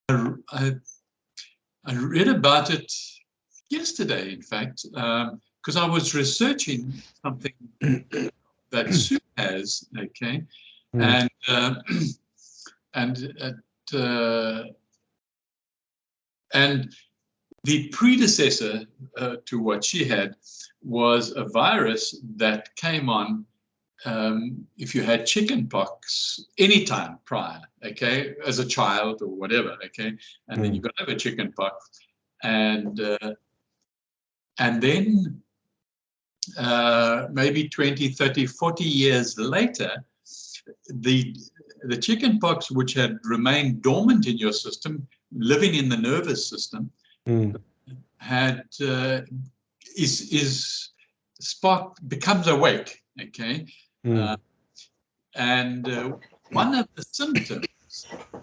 I, I read about it yesterday, in fact, because I was researching something that Sue has, okay, and and and the predecessor to what she had was a virus that came on if you had chicken pox anytime prior, okay, as a child or whatever, okay, and then you got over chicken pox, and then maybe 20, 30, 40 years later, the chicken pox, which had remained dormant in your system, living in the nervous system, had becomes awake, okay, and one of the symptoms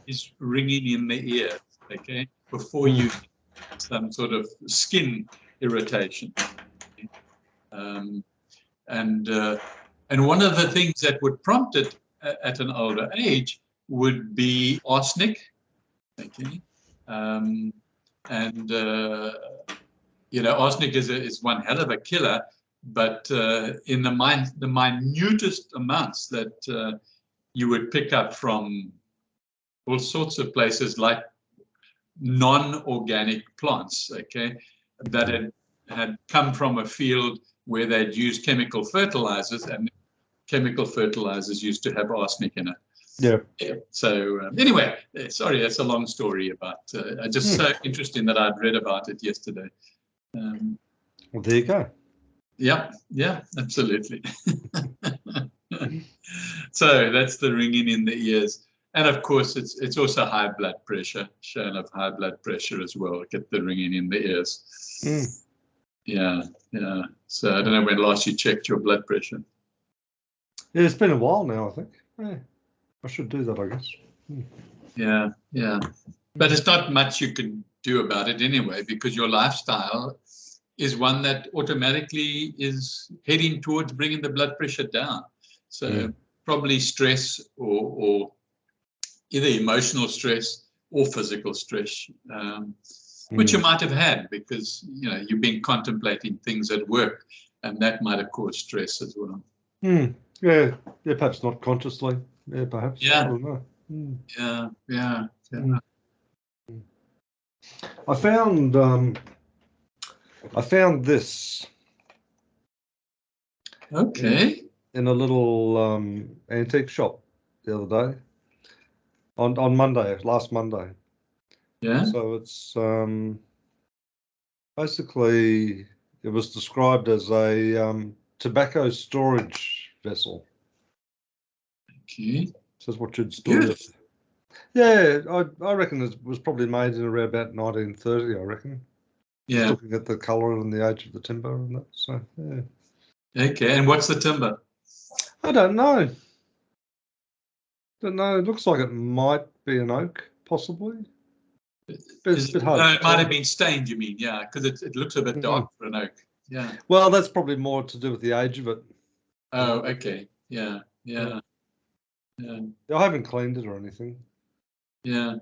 is ringing in the ears, okay, before you get some sort of skin irritation, and one of the things that would prompt it at an older age would be arsenic, okay, arsenic is one hell of a killer, but in the minutest amounts that you would pick up from all sorts of places, like non-organic plants, okay, that had come from a field where they'd used chemical fertilizers, and chemical fertilizers used to have arsenic in it. Yeah. So anyway, sorry, that's a long story about. Just so interesting that I'd read about it yesterday. Well, there you go. Yeah, absolutely. So that's the ringing in the ears, and of course, it's also high blood pressure. Shown of high blood pressure as well. Get the ringing in the ears. Yeah. So I don't know when last you checked your blood pressure. Yeah, it's been a while now, I think. Yeah. I should do that, I guess. Yeah. But it's not much you can do about it anyway, because your lifestyle is one that automatically is heading towards bringing the blood pressure down. So probably stress or either emotional stress or physical stress, which you might have had because, you've been contemplating things at work, and that might have caused stress as well. Yeah, perhaps not consciously. Yeah, perhaps. Yeah. I don't know. Yeah. I found this. Okay. In a little antique shop the other day. On Monday, last Monday. Yeah. So it's basically, it was described as a tobacco storage vessel. Okay. So that's what you'd store it. Yeah, I reckon it was probably made in around about 1930, I reckon. Yeah. Just looking at the colour and the age of the timber and that. So, yeah. Okay, and what's the timber? I don't know. It looks like it might be an oak, possibly. It's a bit hard. No, it might have been stained, you mean? Yeah, because it looks a bit dark for an oak. Yeah. Well, that's probably more to do with the age of it. Oh, okay. Yeah. I haven't cleaned it or anything. Yeah.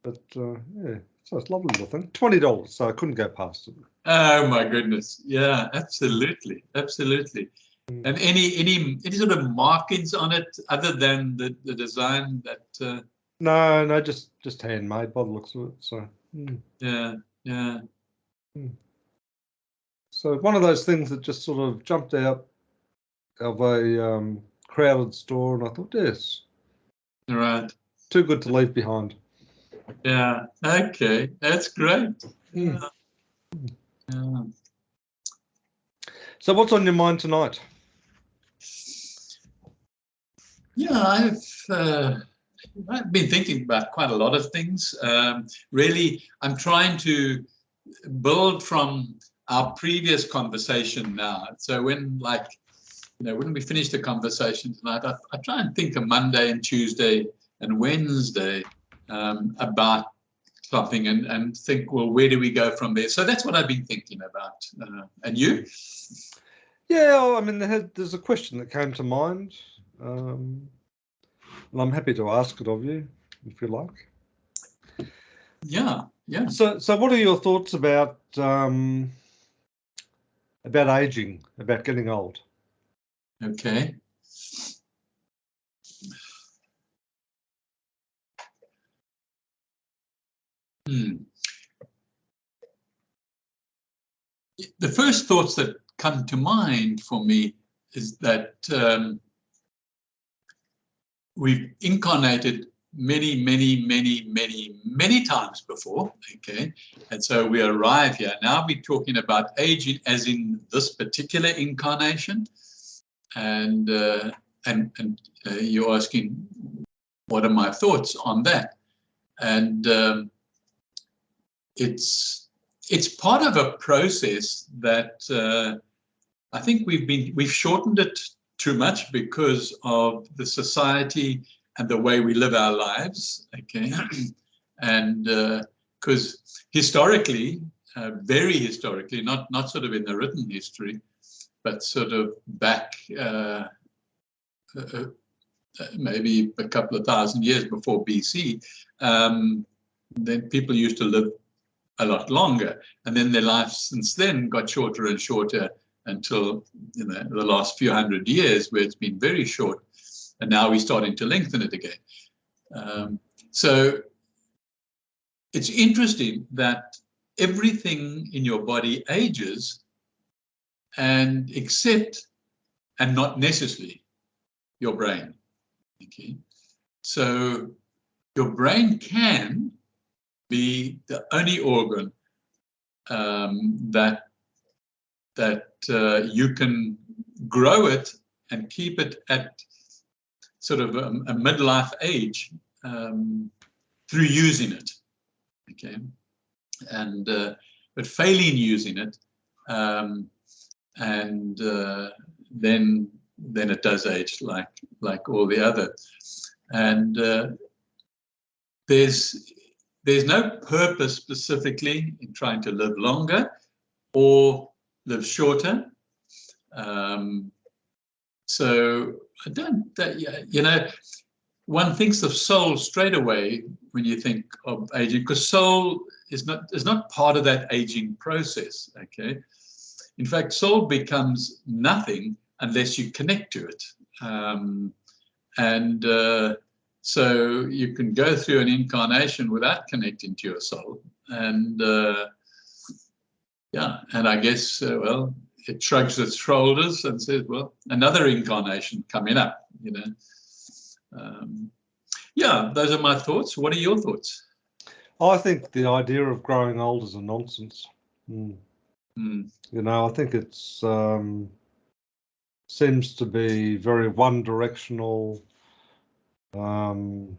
But yeah, so it's a lovely little thing. $20, so I couldn't go past it. Oh my goodness. Yeah, absolutely. And any sort of markings on it other than the design that? No, just handmade by the looks of it. So yeah. So one of those things that just sort of jumped out of a crowded store, and I thought, yes, right, too good to leave behind. Yeah. Okay, that's great. Yeah. So what's on your mind tonight? Yeah, I've been thinking about quite a lot of things. Really, I'm trying to build from our previous conversation now. So when we finish the conversation tonight, I try and think of Monday and Tuesday and Wednesday about something and think, well, where do we go from there? So that's what I've been thinking about. And you? Yeah, I mean, there's a question that came to mind. And I'm happy to ask it of you, if you like. Yeah, yeah. So what are your thoughts about aging, about getting old? Okay. The first thoughts that come to mind for me is that we've incarnated many times before, okay? And so we arrive here. Now we're talking about aging as in this particular incarnation. And you're asking, what are my thoughts on that? And it's part of a process that I think we've shortened it too much because of the society and the way we live our lives, okay? And because historically, very historically, not sort of in the written history, but sort of back maybe a couple of thousand years before BC, then people used to live a lot longer, and then their lives since then got shorter and shorter until the last few hundred years, where it's been very short, and now we're starting to lengthen it again. So it's interesting that everything in your body ages, and except and not necessarily your brain. Okay, so your brain can be the only organ that you can grow it and keep it at sort of a midlife age through using it. Okay, and but failing using it, and then it does age like all the other. And there's no purpose specifically in trying to live longer or live shorter. So I don't, you know, one thinks of soul straight away when you think of aging, because soul is not part of that aging process. Okay, in fact, soul becomes nothing unless you connect to it, and so you can go through an incarnation without connecting to your soul, and yeah, and I guess well, it shrugs its shoulders and says, well, another incarnation coming up, you know. Yeah, those are my thoughts. What are your thoughts? I think the idea of growing old is a nonsense. You know, I think it's seems to be very one-directional, and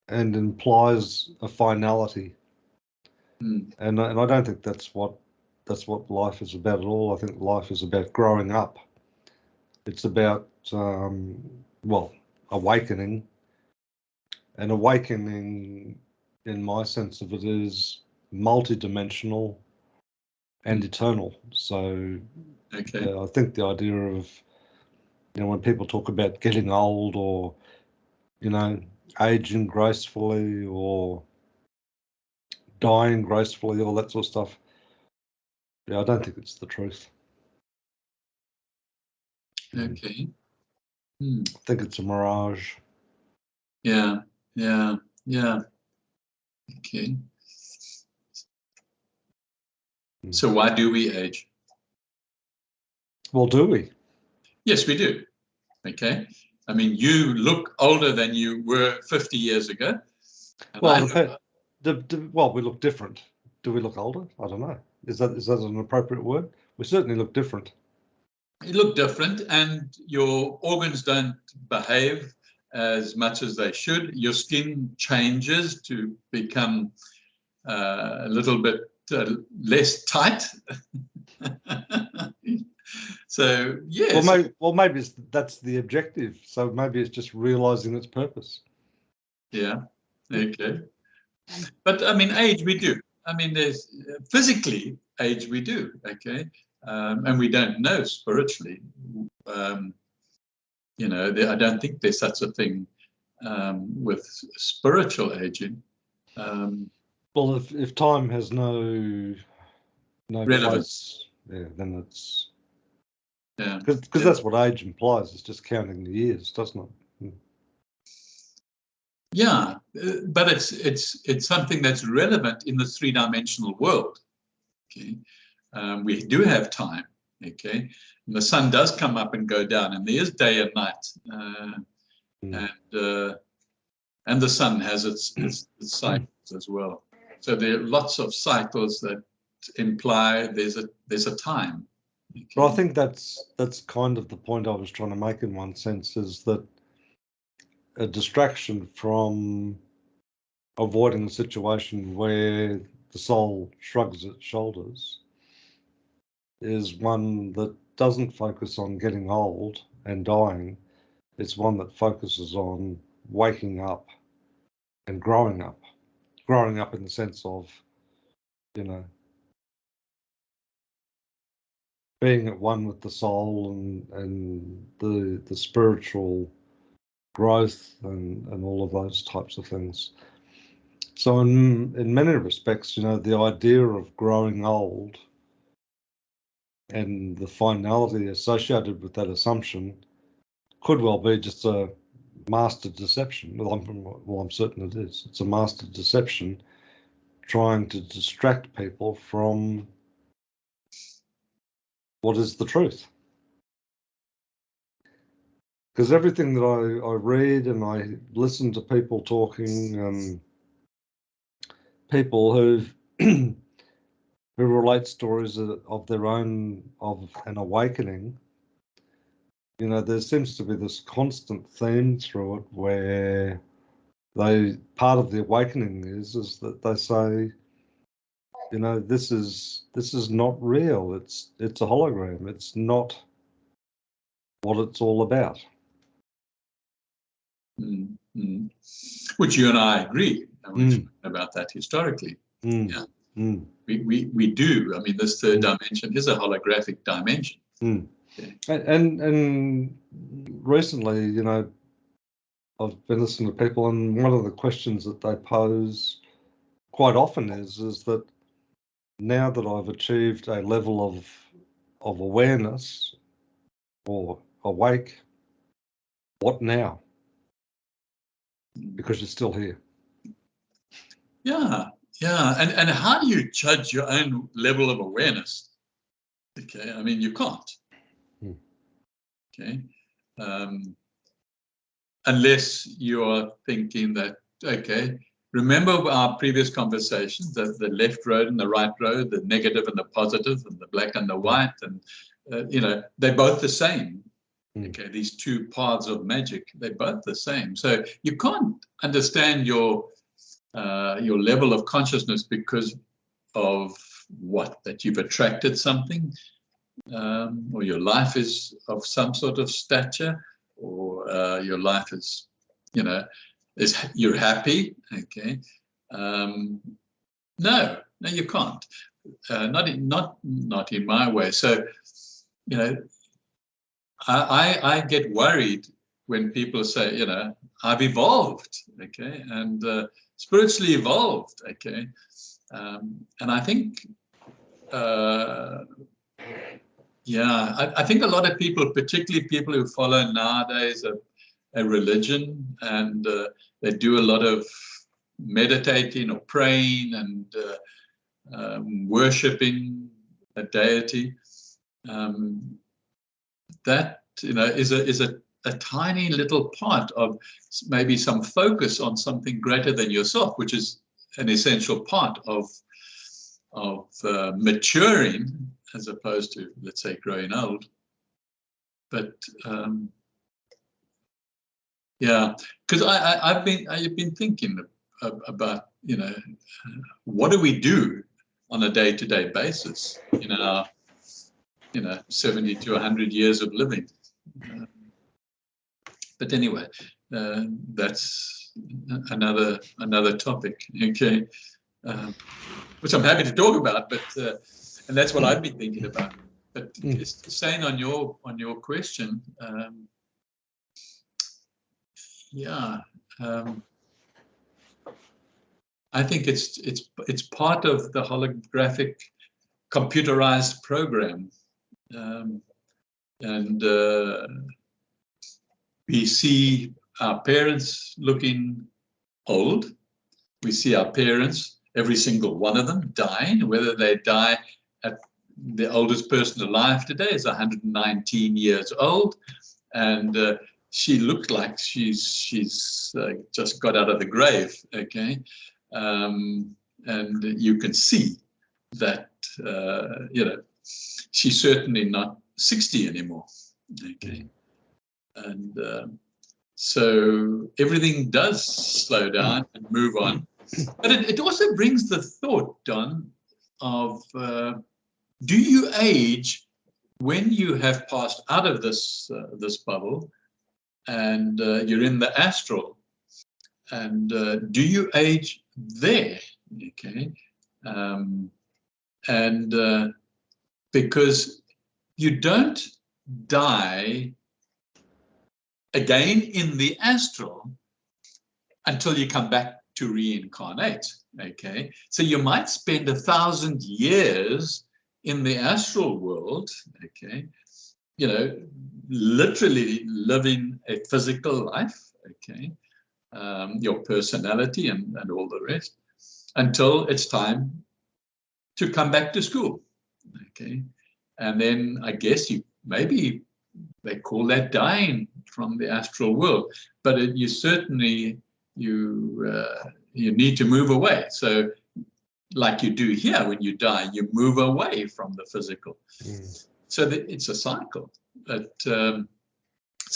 implies a finality. And I don't think that's what life is about at all. I think life is about growing up. It's about well, awakening. And awakening, in my sense of it, is multidimensional and eternal. So okay. I think the idea of, you know, when people talk about getting old, or, you know, aging gracefully, or dying gracefully, all that sort of stuff, yeah, I don't think it's the truth. Okay. I think it's a mirage. Yeah, yeah, yeah. Okay. So why do we age? Well, do we? Yes, we do. Okay. I mean, you look older than you were 50 years ago. Well, well, we look different. Do we look older? I don't know. Is that an appropriate word? We certainly look different. You look different, and your organs don't behave as much as they should. Your skin changes to become a little bit less tight. So yes. Well, maybe that's the objective. So maybe it's just realizing its purpose. Yeah. Okay. But I mean, age we do. I mean, there's physically age we do. Okay. And we don't know spiritually. You know, I don't think there's such a thing with spiritual aging. Well, if time has no Relevance. place, then it's because that's what age implies. It's just counting the years, doesn't it? Yeah, but it's something that's relevant in the three-dimensional world. Okay, we do have time. Okay, and the sun does come up and go down, and there is day and night, and the sun has its cycles as well. So there are lots of cycles that imply there's a time. Okay. But I think that's kind of the point I was trying to make in one sense, is that a distraction from avoiding a situation where the soul shrugs its shoulders is one that doesn't focus on getting old and dying. It's one that focuses on waking up and growing up in the sense of, being at one with the soul and the spiritual growth and all of those types of things. So in many respects, the idea of growing old and the finality associated with that assumption could well be just a master deception. Well, I'm certain it is. It's a master deception trying to distract people from what is the truth. Because everything that I read and I listen to people talking, people who relate stories of their own, of an awakening, there seems to be this constant theme through it where part of the awakening is that they say, this is not real. It's a hologram. It's not what it's all about. Mm-hmm. Which you and I agree. We've spoken about that historically. Yeah. We do. I mean, this third dimension is a holographic dimension. Okay. And recently, I've been listening to people, and one of the questions that they pose quite often is that now that I've achieved a level of awareness or awake, what now? Because you're still here. Yeah. And how do you judge your own level of awareness? Okay, I mean, you can't. Okay, unless you are thinking that, okay, remember our previous conversations, that the left road and the right road, the negative and the positive, and the black and the white, and they're both the same. Okay, these two paths of magic, they're both the same. So you can't understand your level of consciousness because of that you've attracted something, or your life is of some sort of stature, or your life is, you're happy. Okay, no, you can't. Not in my way. So, I get worried when people say, I've evolved, okay, and spiritually evolved, okay, and I think, I think a lot of people, particularly people who follow nowadays a religion, and they do a lot of meditating or praying and worshipping a deity. That is a tiny little part of maybe some focus on something greater than yourself, which is an essential part of maturing, as opposed to, let's say, growing old. But because I've been thinking about, what do we do on a day-to-day basis in our 70 to 100 years of living. But anyway, that's another topic, okay, which I'm happy to talk about, but and that's what I've been thinking about. But saying on your question, Um, I think it's part of the holographic computerized program, and we see our parents looking old. We see our parents, every single one of them, dying. Whether they die at the oldest person alive today is 119 years old, and she looked like she's just got out of the grave. Okay, and you can see that she's certainly not 60 anymore. Okay, and so everything does slow down and move on. But it also brings the thought, Don, of do you age when you have passed out of this bubble and you're in the astral? And do you age there? Okay, and because you don't die again in the astral until you come back to reincarnate. Okay, so you might spend 1,000 years in the astral world. Okay, literally living a physical life. Okay, your personality and all the rest, until it's time to come back to school. Okay, and then I guess maybe they call that dying from the astral world, but you certainly you need to move away. So like you do here, when you die, you move away from the physical. So that it's a cycle. But so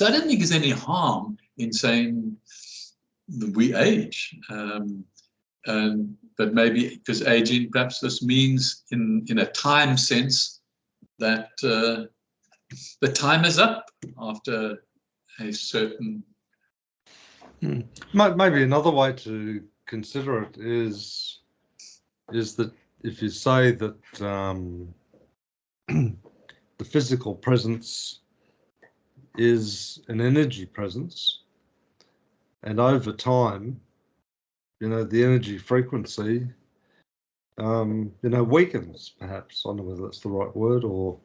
I don't think there's any harm in saying that we age, but maybe because aging, perhaps this means in a time sense that the time is up after a certain. Maybe another way to consider it is that if you say that the physical presence is an energy presence, and over time, the energy frequency, weakens, perhaps. I don't know whether that's the right word, or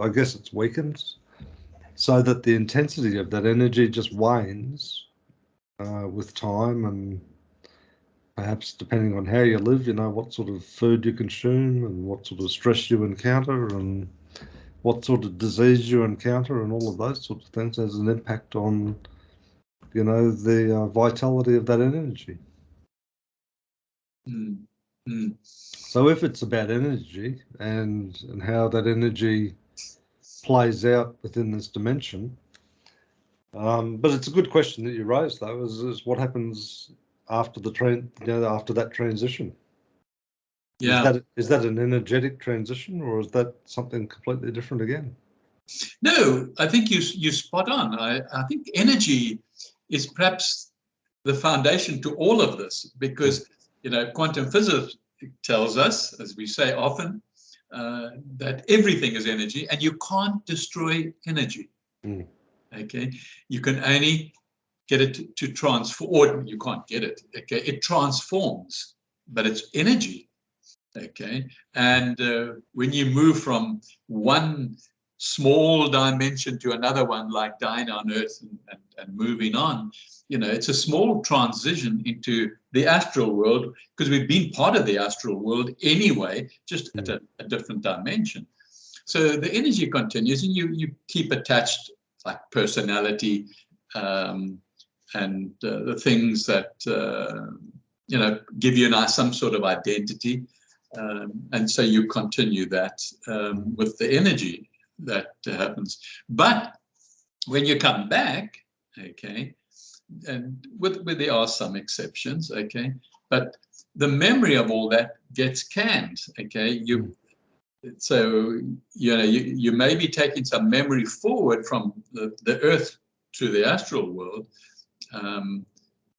I guess it's weakens, so that the intensity of that energy just wanes with time, and perhaps depending on how you live, what sort of food you consume and what sort of stress you encounter and what sort of disease you encounter and all of those sorts of things has an impact on, the vitality of that energy. So if it's about energy and how that energy plays out within this dimension, but it's a good question that you raised, though, is what happens after that transition? Yeah. Is that an energetic transition, or is that something completely different again? No, I think you spot on. I think energy is perhaps the foundation to all of this, because quantum physics tells us, as we say often, that everything is energy, and you can't destroy energy. Okay, you can only get it to transform, or you can't get it. Okay, it transforms, but it's energy. Okay, and when you move from one small dimension to another one, like dying on Earth and moving on, it's a small transition into the astral world, because we've been part of the astral world anyway, just at a different dimension. So the energy continues, and you keep attached, like personality, and the things that give you some sort of identity. And so you continue that with the energy that happens. But when you come back, okay, and there are some exceptions, okay, but the memory of all that gets canned, okay. So you may be taking some memory forward from the Earth to the astral world,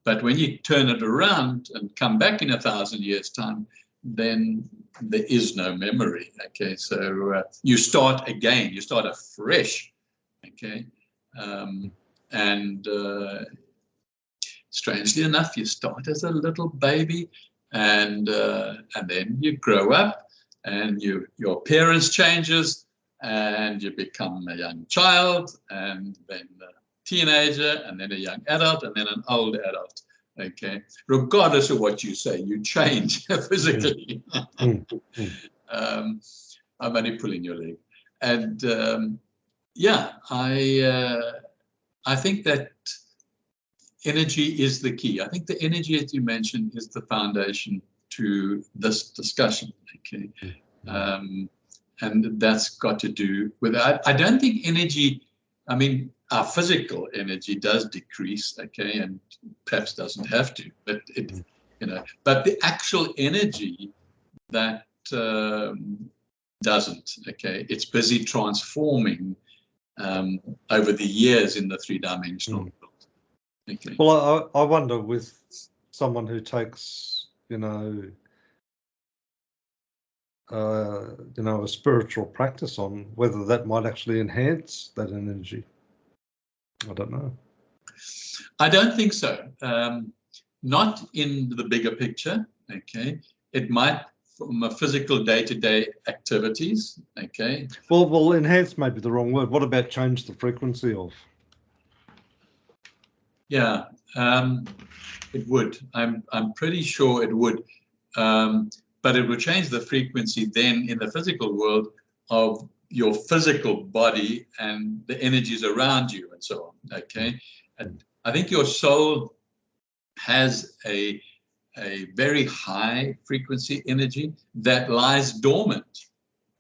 but when you turn it around and come back in 1,000 years' time, then there is no memory. Okay, so you start again, you start afresh. Okay, and strangely enough, you start as a little baby, and then you grow up, and your appearance changes, and you become a young child, and then a teenager, and then a young adult, and then an old adult. Okay, regardless of what you say, you change physically. I'm only pulling your leg, and yeah, I think that energy is the key. I think the energy, as you mentioned, is the foundation to this discussion. Okay, and that's got to do with. I don't think energy. I mean, our physical energy does decrease. Okay, and perhaps doesn't have to, but it, but the actual energy that doesn't. Okay, it's busy transforming over the years in the three-dimensional world. Okay. Well, I wonder with someone who takes, a spiritual practice on, whether that might actually enhance that energy. I don't know. I don't think so. Not in the bigger picture. Okay, it might from a physical day-to-day activities. Okay. Well, enhance may be the wrong word. What about change the frequency of? Yeah, it would. I'm pretty sure it would. But it would change the frequency then in the physical world of your physical body and the energies around you and so on. Okay, and I think your soul has a very high frequency energy that lies dormant,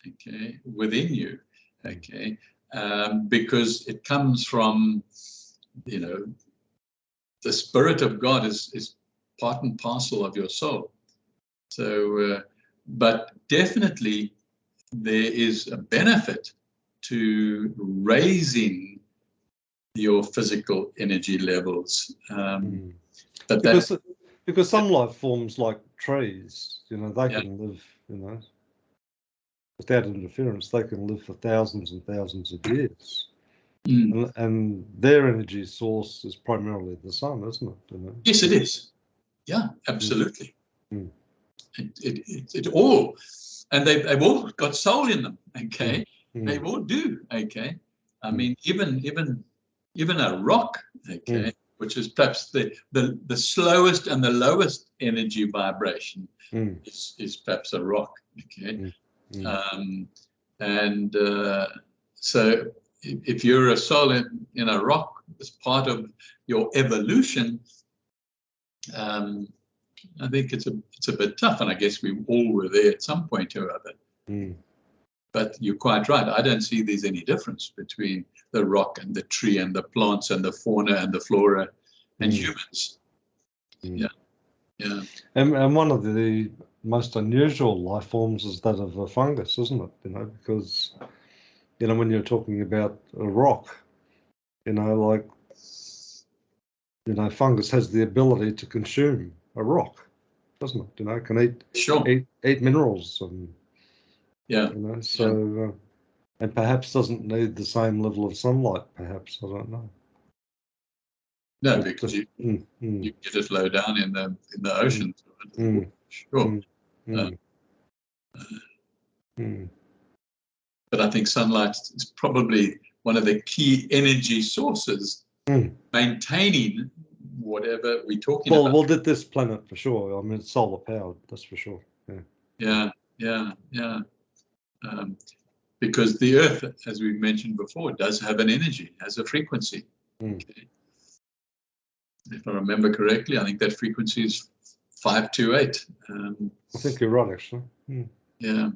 okay, within you, okay, because it comes from, the Spirit of God is part and parcel of your soul. So, but definitely there is a benefit to raising your physical energy levels. But because some life forms like trees, they can live, without interference, they can live for thousands and thousands of years. And their energy source is primarily the sun, isn't it? Yes, it is. Yeah, absolutely. It all, and they've all got soul in them. Okay, they all do. Okay, I mean, even a rock. Okay, which is perhaps the slowest and the lowest energy vibration is perhaps a rock. Okay, and so if you're a soul in a rock as part of your evolution, I think it's a bit tough, and I guess we all were there at some point or other. But you're quite right. I don't see there's any difference between the rock and the tree and the plants and the fauna and the flora and humans. Yeah. And one of the most unusual life forms is that of a fungus, isn't it? Because when you're talking about a rock, fungus has the ability to consume a rock, doesn't it? It can eat minerals and and perhaps doesn't need the same level of sunlight. Perhaps, I don't know. No, because you get it low down in the ocean. Sure. But I think sunlight is probably one of the key energy sources maintaining whatever we're talking about. Well, did this planet for sure. I mean, it's solar powered, that's for sure. Yeah. Because the Earth, as we've mentioned before, does have an energy, has a frequency. Okay. If I remember correctly, I think that frequency is 528. I think you're right, actually. Yeah.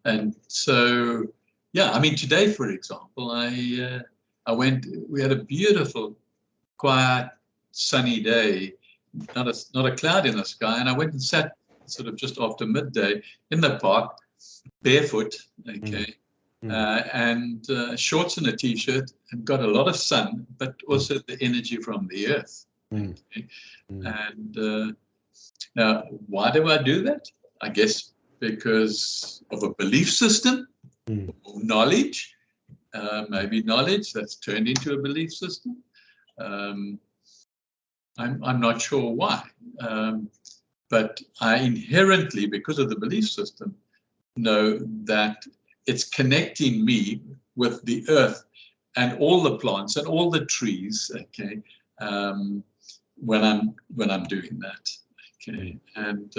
And so, I mean, today, for example, we had a beautiful, quiet, sunny day, not a cloud in the sky, and I went and sat sort of just after midday in the park, barefoot, okay, and shorts and a t-shirt, and got a lot of sun, but also the energy from the earth. Okay? And now, why do I do that? I guess because of a belief system, or knowledge, maybe knowledge that's turned into a belief system. I'm not sure why. But I inherently, because of the belief system, know that it's connecting me with the earth and all the plants and all the trees, okay, when I'm doing that, okay, and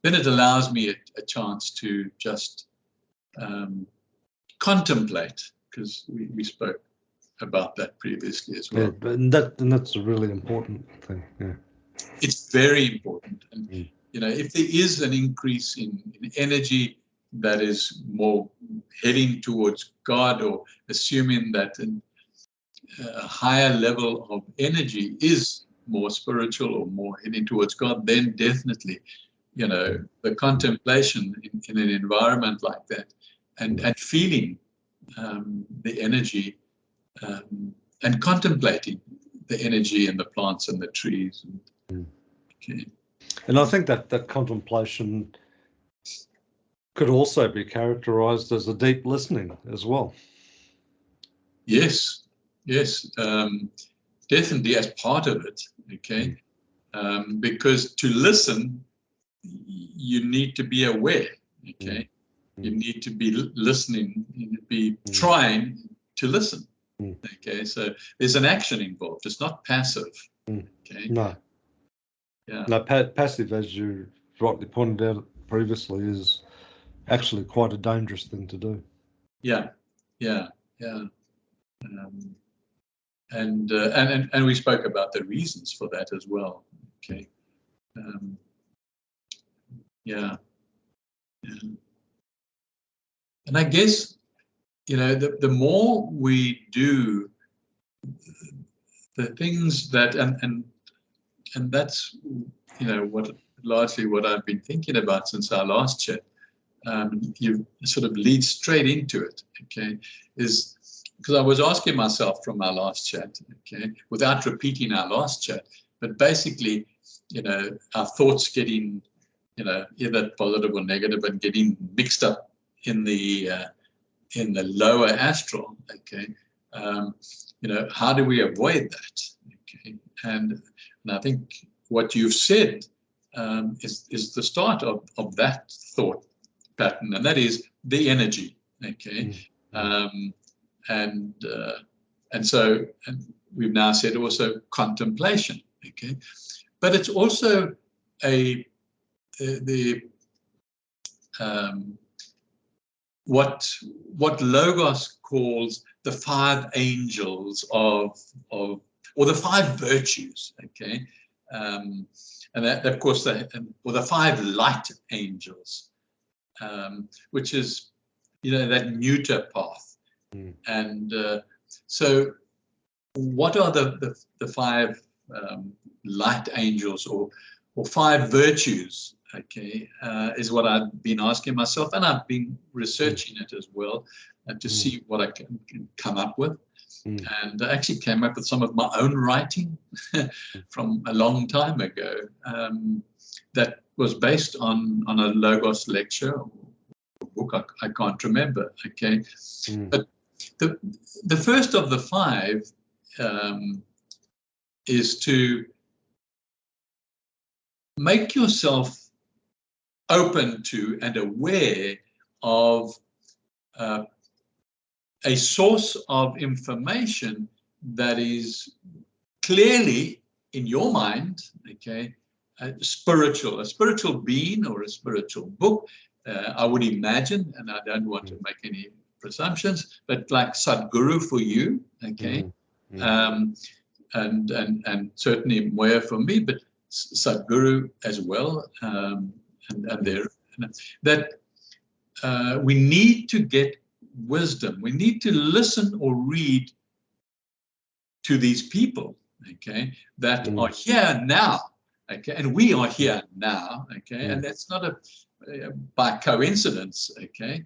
then it allows me a chance to just contemplate, because we spoke about that previously as well. Yeah, and that's a really important thing. Yeah, it's very important, and you know, if there is an increase in energy that is more heading towards God, or assuming that a higher level of energy is more spiritual or more heading towards God, then definitely, you know, the contemplation in an environment like that, and feeling the energy, and contemplating the energy in the plants and the trees. Okay. And I think that contemplation could also be characterized as a deep listening as well. Yes, yes, definitely as part of it, okay? Because to listen, you need to be aware, okay? You need to be listening, you need to be trying to listen, okay? So there's an action involved. It's not passive, okay? No. Yeah. No, passive, as you rightly pointed out previously, is actually quite a dangerous thing to do. Yeah, yeah, yeah. And we spoke about the reasons for that as well. Okay. Yeah. And I guess, you know, the more we do the things that, and that's, you know, largely what I've been thinking about since our last chat. You sort of lead straight into it. Okay, is because I was asking myself from our last chat, okay, without repeating our last chat, but basically, you know, our thoughts getting, you know, either positive or negative, and getting mixed up in the lower astral. Okay, you know, how do we avoid that? Okay, and I think what you've said is the start of that thought pattern, and that is the energy. Okay, and so we've now said also contemplation. Okay, but it's also what Logos calls the 5 angels or the 5 virtues. Okay, and that, of course, or the 5 light angels, which is, you know, that neuter path. And so what are the 5 light angels or 5 virtues? Okay, is what I've been asking myself, and I've been researching it as well, to see what I can come up with. And I actually came up with some of my own writing from a long time ago, that was based on a Logos lecture or book. I can't remember. Okay, but the first of the 5 is to make yourself open to and aware of a source of information that is clearly in your mind, okay, a spiritual being or a spiritual book. I would imagine, and I don't want to make any presumptions, but like Sadhguru for you, okay, and certainly Moya for me, but Sadhguru as well, and there, that we need to get wisdom. We need to listen or read to these people, okay, that are here now, okay, and we are here now, okay, and that's not by coincidence, okay,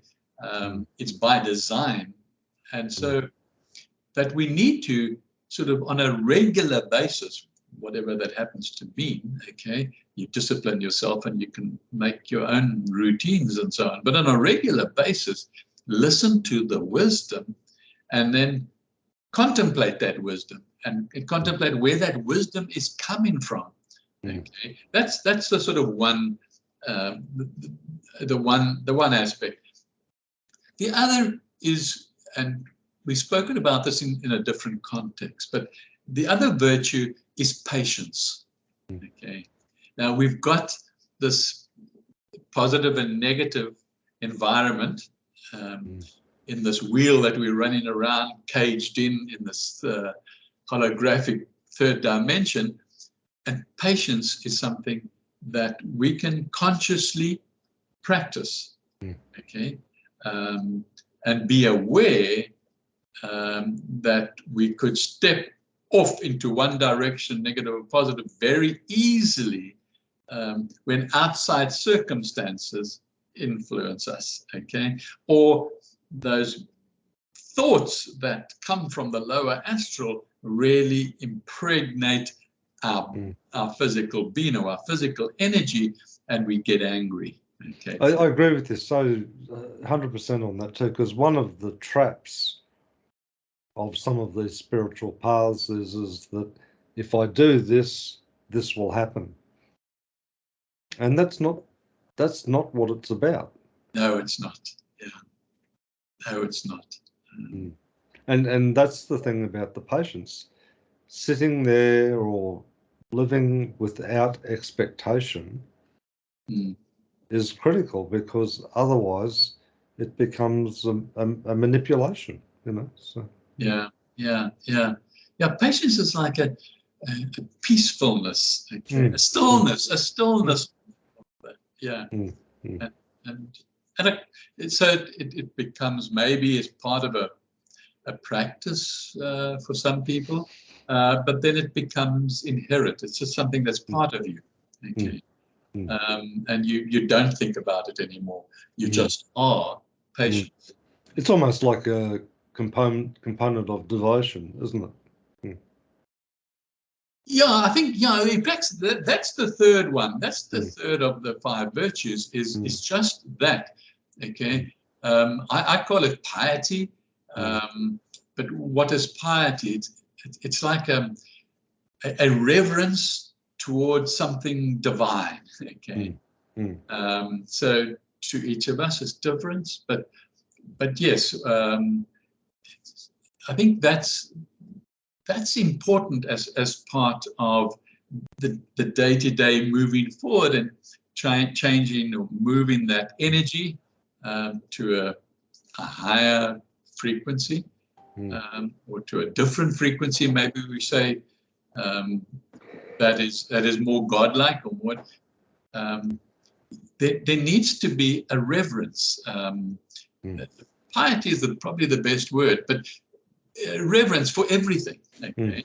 it's by design, and so that we need to sort of on a regular basis, whatever that happens to mean, okay, you discipline yourself and you can make your own routines and so on, but on a regular basis, listen to the wisdom and then contemplate that wisdom and contemplate where that wisdom is coming from. Okay, that's the sort of one, the one aspect. The other is, and we've spoken about this in a different context, but the other virtue is patience. Okay, now we've got this positive and negative environment in this wheel that we're running around, caged in this holographic third dimension. And patience is something that we can consciously practice, okay, and be aware that we could step off into one direction, negative or positive, very easily when outside circumstances influence us, okay, or those thoughts that come from the lower astral really impregnate our physical being or our physical energy, and we get angry. Okay, I agree with you so 100% on that too, because one of the traps of some of these spiritual paths is that if I do this, this will happen, and that's not what it's about. No, it's not. Yeah, no, it's not. And that's the thing about the patience. Sitting there or living without expectation is critical, because otherwise it becomes a manipulation, you know. So yeah. Patience is like a peacefulness, okay? A stillness. Yeah, and so it becomes maybe as part of a practice for some people, but then it becomes inherent. It's just something that's part of you, okay? And you don't think about it anymore. You just are patient. It's almost like a component of devotion, isn't it? Yeah, I think, in fact, that's the third one. That's the third of the 5 virtues, is just that, okay? I call it piety, but what is piety? It's like a reverence towards something divine, okay? So to each of us it's different, but yes, I think that's important as part of the day-to-day moving forward and changing or moving that energy to a higher frequency, or to a different frequency. Maybe we say that is more godlike, or more. There needs to be a reverence. Piety is probably the best word, but reverence for everything, okay,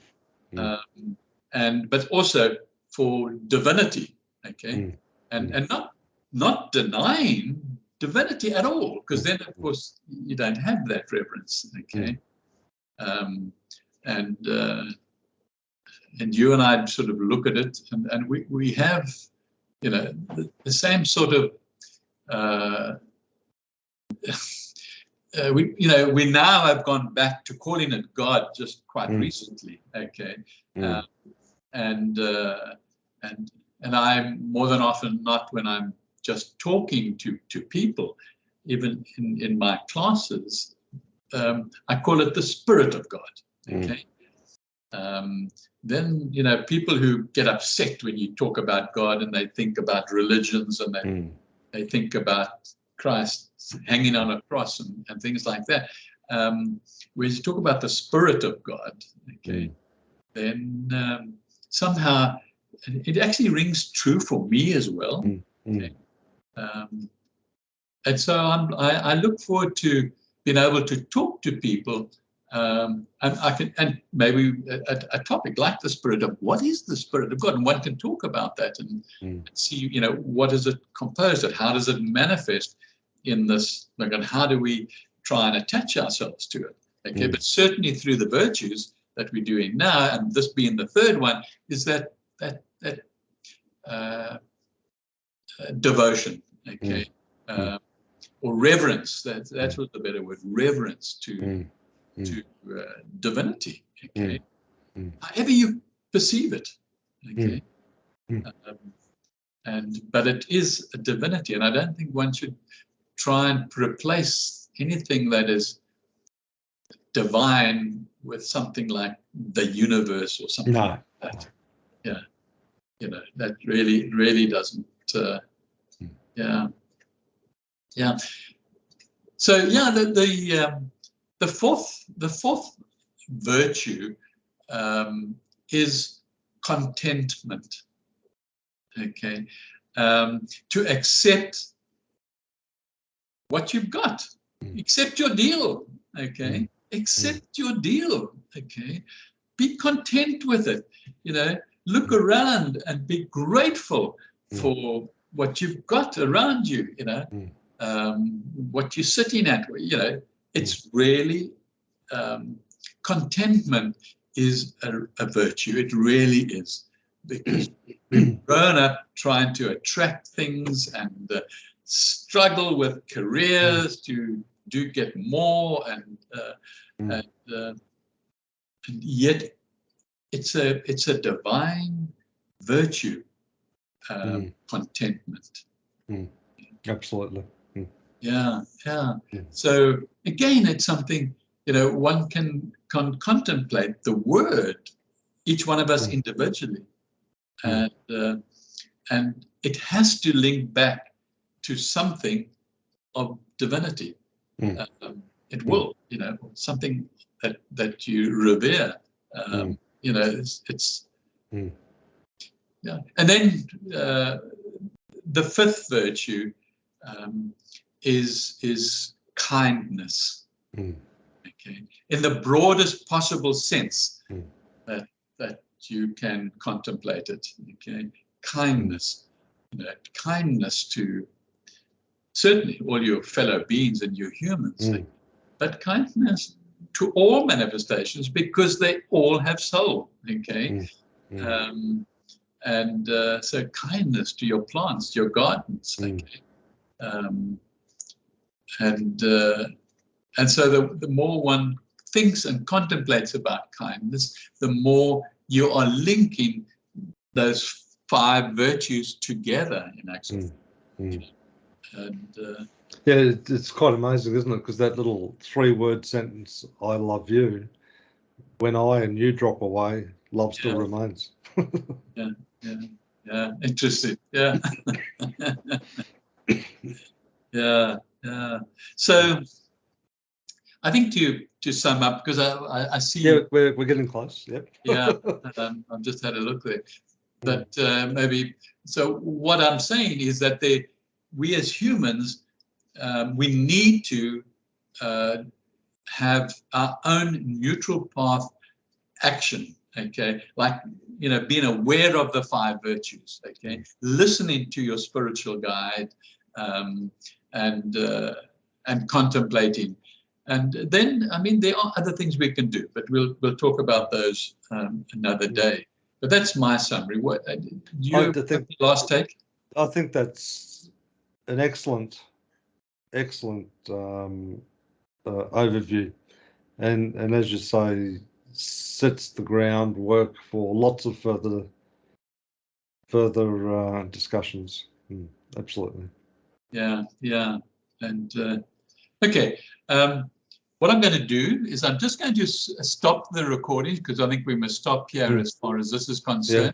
but also for divinity, okay, and not denying divinity at all, because then of course you don't have that reverence, okay. And you and I sort of look at it, and we have, the same sort of we now have gone back to calling it God just quite recently, okay, and I'm more than often not, when I'm just talking to people, even in my classes, I call it the Spirit of God, okay. Then people who get upset when you talk about God, and they think about religions, and they think about Christ hanging on a cross and things like that. Whereas you talk about the Spirit of God, okay, then somehow it actually rings true for me as well. Okay? And so I look forward to being able to talk to people, and maybe a topic like the Spirit of, what is the Spirit of God, and one can talk about that and see, what is it composed of, how does it manifest in this, and how do we try and attach ourselves to it, okay? But certainly through the virtues that we're doing now, and this being the third one, is that devotion, okay, or reverence. That was the better word, reverence to divinity, okay. however you perceive it. Okay. But it is a divinity, and I don't think one should try and replace anything that is divine with something like the universe or something like that. Yeah, that really doesn't. Yeah. So yeah, the fourth virtue is contentment. Okay, to accept what you've got, accept your deal. Okay, accept your deal. Okay, be content with it. Look around and be grateful for what you've got around you. What you're sitting at. It's really contentment is a virtue. It really is, because we've grown up trying to attract things and struggle with careers to get more, and yet it's a divine virtue, contentment. Absolutely. Yeah. So again, it's something one can contemplate the word, each one of us individually, and it has to link back to something of divinity. It will, something that you revere. It's yeah. And then the fifth virtue is kindness. Okay, in the broadest possible sense that you can contemplate it. Okay, kindness. Kindness to certainly all your fellow beings and your humans, but kindness to all manifestations, because they all have soul. Okay, so kindness to your plants, your gardens. Okay, and so the more one thinks and contemplates about kindness, the more you are linking those 5 virtues together in actual. Yeah, it's quite amazing, isn't it? Because that little 3-word sentence, "I love you," when I and you drop away, love still remains. Yeah. Interesting. Yeah. Yeah. So I think to sum up, because I see. Yeah, we're getting close. Yep. Yeah. I've just had a look there. But maybe, so what I'm saying is that we as humans, we need to have our own neutral path action. Okay, like being aware of the 5 virtues. Okay, listening to your spiritual guide, and contemplating. And then, there are other things we can do, but we'll talk about those another day. But that's my summary. What you have the last take? I think that's an excellent overview, and as you say, sets the groundwork for lots of further discussions. Absolutely. Yeah. And okay. What I'm going to do is I'm just going to stop the recording, because I think we must stop here as far as this is concerned.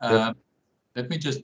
Let me just